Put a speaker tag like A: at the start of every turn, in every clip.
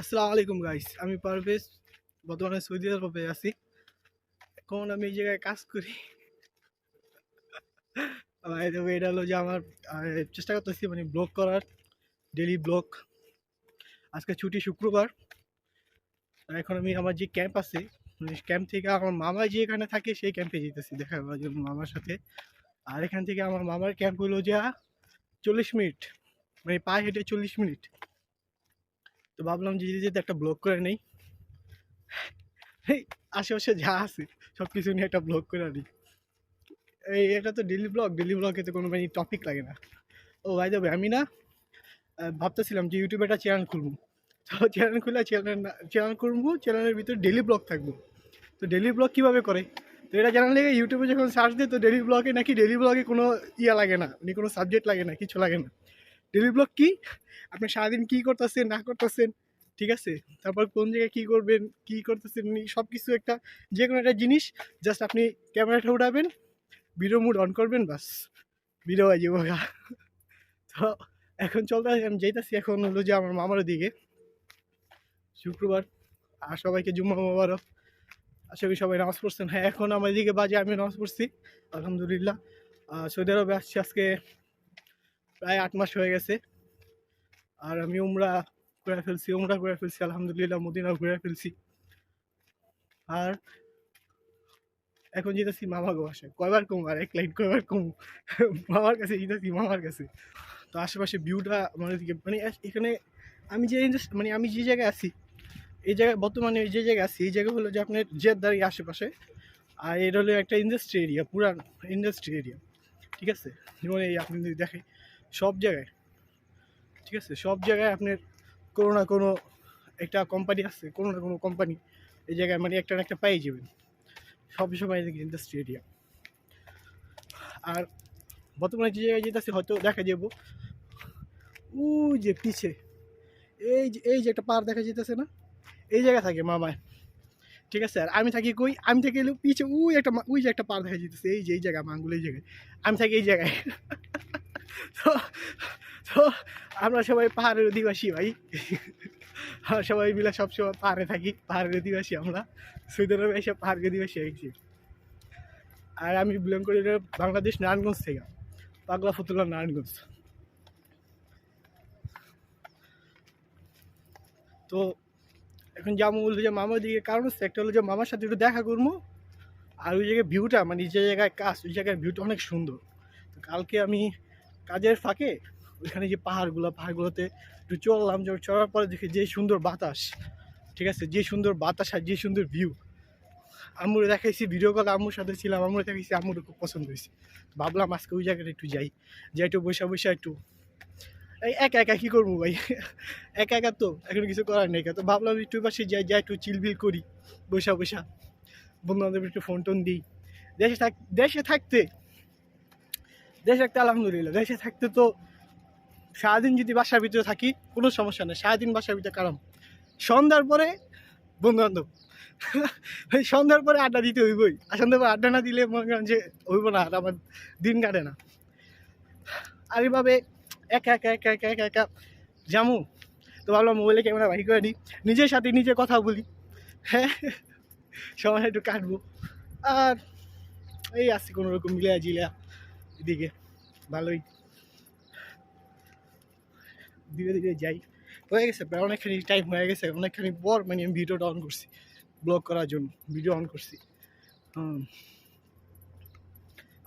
A: আসসালামু আলাইকুম গাইস, আমি পারভেজ। বর্তমানে সৌদি আরবে আছি। এখন আমি এই জায়গায় কাজ করি। তবে এটা হলো যে আমার চেষ্টা করতেছি মানে ব্লগ করার, ডেলি ব্লগ। আজকে ছুটি শুক্রবার। আর এখন আমি আমার যে ক্যাম্প আছে, মানে ক্যাম্প থেকে আমার মামা যে এখানে থাকে সেই ক্যাম্পে যেতেছি দেখা করার জন্য মামার সাথে। আর এখান থেকে আমার মামার ক্যাম্প হলো যে 40 মিনিট, মানে পায়ে হেঁটে 40 মিনিট। তো ভাবলাম যে যেতে যেতে একটা ব্লগ করে নেই। এই আশেপাশে যা আছে সব কিছু নিয়ে একটা ব্লগ করে নিই। এটা তো ডেলি ব্লগে তো কোনো মানে টপিক লাগে না। ও ভাই দেবে আমি না ভাবতেছিলাম যে ইউটিউবে একটা চ্যানেল খুলবো। তো চ্যানেল খুলে চ্যানেল করবো, চ্যানেলের ভিতরে ডেলি ব্লগ থাকবো। তো ডেলি ব্লগ কীভাবে করে, তো এটা জানার লেগে ইউটিউবে যখন সার্চ দিই তো ডেলি ব্লগে কোনো ইয়া লাগে না, মানে কোনো সাবজেক্ট লাগে না, কিছু লাগে না। ডেলি ব্লগ কি, আপনি সারাদিন কী করতেছেন না করতেছেন, ঠিক আছে, তারপর কোন জায়গায় কী করবেন কী করতেছেন, সব কিছু একটা যে কোনো একটা জিনিস জাস্ট আপনি ক্যামেরাটা উঠাবেন, ভিডিও মুড অন করবেন, বাস ভিডিও হয়ে যাবো। তো এখন চলতে আমি যাইতাছি এখন হলো যে আমার মামার দিকে, শুক্রবার। আর সবাইকে জুম্মা মোবারক। আশা করি সবাই নামাজ পড়ছেন। হ্যাঁ, এখন আমার দিকে বাজে, আমি নামাজ পড়ছি আলহামদুলিল্লাহ। সৌদি আরবে আসছি আজকে প্রায় 8 মাস হয়ে গেছে। আর আমি উমরা করে ফেলছি আলহামদুলিল্লাহ, মদিনা ঘুরে ফেলছি। আর এখন যেতেছি মামা গো বাসায়। কয়বার কম আর এক লাইন কয়বার কম মামার কাছে যেতেছি, মামার কাছে। তো আশেপাশে ভিউটা আমার দিকে মানে এখানে আমি যে জায়গায় আছি, এই জায়গায় বর্তমানে যে জায়গায় আছি এই জায়গা হলো যে আপনার জেদ্দার আশেপাশে। আর এটা হলো একটা ইন্ডাস্ট্রি এরিয়া, পুরান ইন্ডাস্ট্রি এরিয়া, ঠিক আছে। যেমন এই আপনি যদি দেখেন সব জায়গায়, ঠিক আছে, সব জায়গায় আপনার কোনো না কোনো একটা কোম্পানি আছে, কোনো না কোনো কোম্পানি এই জায়গায় মানে একটা না একটা পাই যাবেন। সব সময় ইন্ডাস্ট্রি এরিয়া। আর বর্তমানে যে জায়গায় যেতেছে হয়তো দেখা যাবো ওই যে পিছে এই যে একটা পাহাড় দেখা যেতেছে না, এই জায়গায় থাকে মামায়, ঠিক আছে। আর আমি থাকি কই, আমি থাকি এলো পিছে ওই যে একটা পাহাড় দেখা যেতেছে, এই জায়গা মাঙ্গুল, এই জায়গায় আমি থাকি এই জায়গায়। তো তো আমরা সবাই পাহাড়ের অধিবাসী ভাই। সবাই মিলে সবসময় পাহাড়ে থাকি, পাহাড়ের অধিবাসী আমরা। সৌদি আরবে এসে পাহাড়ের অধিবাসী হয়েছি। আর আমি বিলং করি বাংলাদেশ, নারায়ণগঞ্জ থেকে, পাগলা ফতুল্লা, নারায়ণগঞ্জ। তো এখন যাবো বললো যে মামার দিকে, কারণ হচ্ছে একটা হলো যে মামার সাথে একটু দেখা করবো। আর ওই জায়গায় ভিউটা মানে যে জায়গায় কাজ, ওই জায়গায় ভিউটা অনেক সুন্দর। তো কালকে আমি কাজের ফাঁকে ওইখানে যে পাহাড়গুলোতে একটু চললাম, চড়ার পরে দেখি যে সুন্দর বাতাস, ঠিক আছে, যে সুন্দর বাতাস আর যে সুন্দর ভিউ। আম্মুর দেখাইছি, ভিডিও কল আম্মুর সাথে ছিলাম, আম্মুর দেখাইছি, আম্মুর খুব পছন্দ হয়েছে। ভাবলাম আজকে ওই জায়গাটা একটু যাই, যে একটু বসে একটু এই একা একা কী করবো ভাই, একা একা তো এখন কিছু করার নেই। তো ভাবলাম একটু পাশে যাই একটু চিলবিল করি, বসা বন্ধু বান্ধব একটু ফোন টোন দিই। দেশে থাকতে আলহামদুলিল্লাহ, দেশে থাকতে তো সারাদিন যদি বাসার ভিতরে থাকি কোনো সমস্যা নেই, সারাদিন বাসার ভিতরে কারণ সন্ধ্যার পরে বন্ধু বান্ধব, সন্ধ্যার পরে আড্ডা দিতে হইবই। আর সন্ধ্যার পরে আড্ডা না দিলে মনে করেন যে হইব না, আর আমার দিন কাটে না। আর এইভাবে একা জামু। তো ভাবলাম মোবাইলে ক্যামেরা বাই করে নিই, নিজের সাথে নিজে কথা বলি, হ্যাঁ, সময় একটু কাটবো। আর এই আসছি কোনো রকম জিলিয়া এদিকে, ভালোই ধীরে ধীরে যাই। হয়ে গেছে প্রায় অনেকখানি টাইম হয়ে গেছে, অনেকখানি পর মানে আমি ভিডিওটা অন করছি ব্লগ করার জন্য, ভিডিও অন করছি।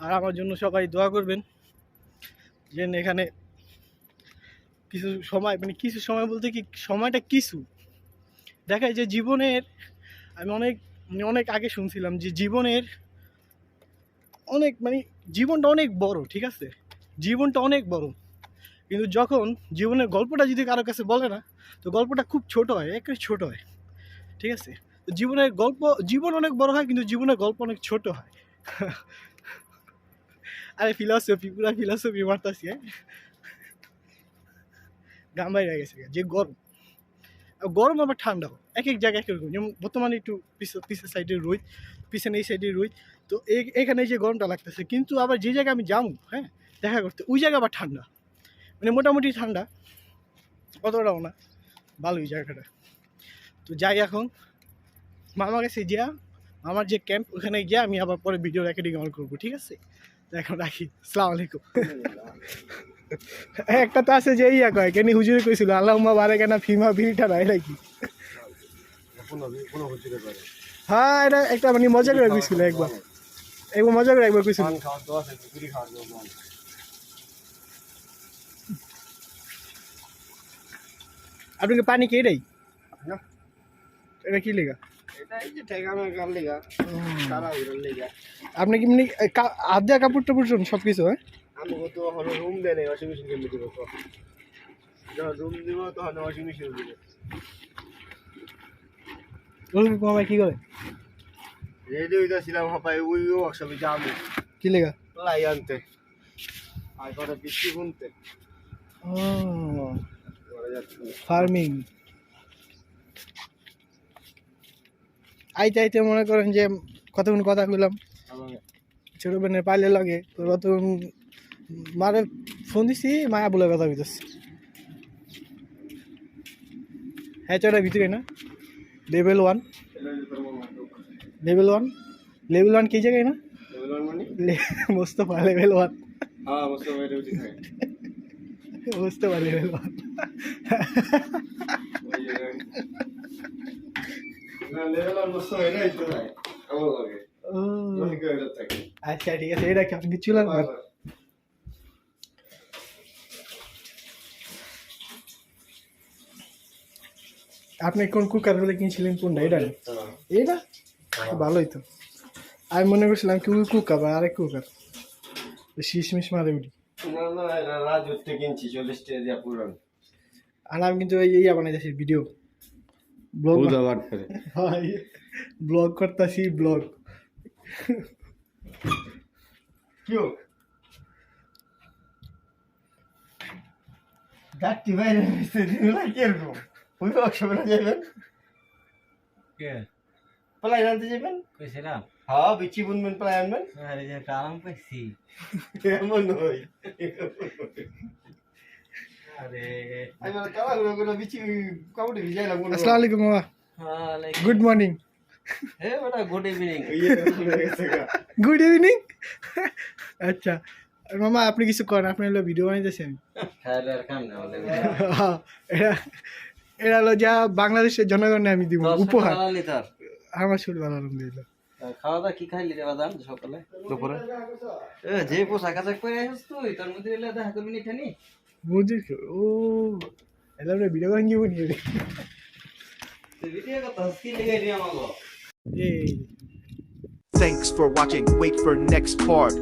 A: আর আমার জন্য সবাই দোয়া করবেন, যে এখানে কিছু সময় বলতে কি সময়টা কিছু দেখায় যে জীবনের, আমি অনেক আগে শুনছিলাম যে জীবনের জীবনটা অনেক বড়, ঠিক আছে, জীবনটা অনেক বড়, কিন্তু যখন জীবনের গল্পটা যদি কারো কাছে বলে না, তো গল্পটা খুব ছোট হয়, একেবারে ছোট হয়, ঠিক আছে। তো জীবন অনেক বড় হয়, কিন্তু জীবনের গল্প অনেক ছোট হয়। আরে পুরা ফিলসফি মারতাছি, হ্যাঁ, গাম বাইরে গেছে যে গরম আবার ঠান্ডাও এক জায়গায় একরকম। যেমন বর্তমানে একটু পিছের সাইডে পিছনে এই সাইডে তো এখানে যে গরমটা লাগতেছে, কিন্তু আবার যে জায়গায় আমি যাবো, হ্যাঁ, দেখা করতে, ওই জায়গা আবার ঠান্ডা, মানে মোটামুটি ঠান্ডা, অতটাও না, ভালোই জায়গাটা। তো যাই এখন মামার কাছে গিয়া আমার যে ক্যাম্প ওখানে গিয়ে আমি আবার পরে ভিডিও রেকর্ডিং অন করবো, ঠিক আছে? তো এখন রাখি, আসসালামু আলাইকুম। একটা তো আছে যে ইয়া কয় কেন হুজুরে কইছিল আল্লাহুম্মা বারাক না ফিমা বিলটা নাই নাকি? হ্যাঁ এটা একটা মানে মজা করে কইছিল একবার মজা করে একবার কইছিল। আপনি কি পানি খেয়ে দেয়? এটা কি লেগা? আপনি কি মানে হাত দেওয়া কাপড় টাপড় সব কিছু? হ্যাঁ
B: আমি তো রুম দেয় নাই, ওয়াশিং মেশিন কেমনি দিব? যখন রুম দিব তখন ওয়াশিং মেশিন দিব।
A: মামা কি করে?
B: রেডি হইতেছিলাম হাপাই ওই ওয়ার্কশপে যাবো।
A: কি লেগা?
B: লাই আনতে আর কটা বৃষ্টি শুনতে
A: ফার্মিং আইতে আইতে মনে করেন যে কতক্ষণ কথা কইলাম ছোট বোনের পাইলে লাগে, তো কতক্ষণ মারে ফোন দিছি মায়া বলে কথা কইতেছি। হ্যাঁ চটার ভিতরে না লেভেল 1 লেভেল 1 কি জায়গায় না মোস্তফা লেভেল 1।
B: হ্যাঁ মোস্তফা এটা উঠে থাকে
A: মোস্তফা লেভেল 1
B: না লেভেল 1 মোস্তফা এটা ইতো নাই আমার লাগে মনে করে এটা থাকে।
A: আচ্ছা ঠিক আছে এটা কি আপনি চুলার না আপনি কোন কুকার বলে কিনছিলেন কোনটা? এটা এটা ভালোই তো। আমি মনে করছিলাম কি ওই কুকার বা আরেক কুকার শীষমিশ মারে উঠি।
B: না না এটা রাজুতে কিনছি 40 টাকা দিয়া পুরান।
A: আর আমি কিন্তু এই ইয়া বানাইতেছি ভিডিও ব্লগ করতেছি ব্লগ।
B: কিও গাটি বাইরে মিশে দিলা কি এরকম? ওই ওয়ার্কশপে না যাবেন?
C: কে
B: প্লাই আনতে যাবেন?
C: কইছিলাম
B: হ্যাঁ বিচি বুনবেন প্লাই আনবেন।
C: আরে যে আরাম পাইছি।
B: এমন নয়।
C: আরে
B: আমি মানে কালা করে বিচি কাউডে ভিজাইলাম।
A: আসসালামু আলাইকুম মামা।
C: ওয়ালাইকুম
A: গুড মর্নিং।
C: হে বেটা গুড ইভিনিং।
A: Good evening. আচ্ছা মামা আপনি কিছু করেন, আপনি হলো ভিডিও বানাইতেছেন।
C: খাইলার কাম না বলে
A: এটা এটা হলো যা বাংলাদেশের জনগণে আমি দিব উপহার। আমার শুরু ভালো আলহামদুলিল্লাহ।
C: খাওয়া দাওয়া কি খাইলি রে বাদাম সকালে দুপুরে? এ যে পোশাক আশাক পরে আসিস তুই তার মধ্যে এলে দেখা করবি নি ঠানি
A: বুঝিস? ও এলা রে ভিডিও বানিয়ে বনি রে।
C: ভিডিও কথা স্কিল লেগে নি আমাগো।
A: এই
D: Thanks for watching. Wait for next part.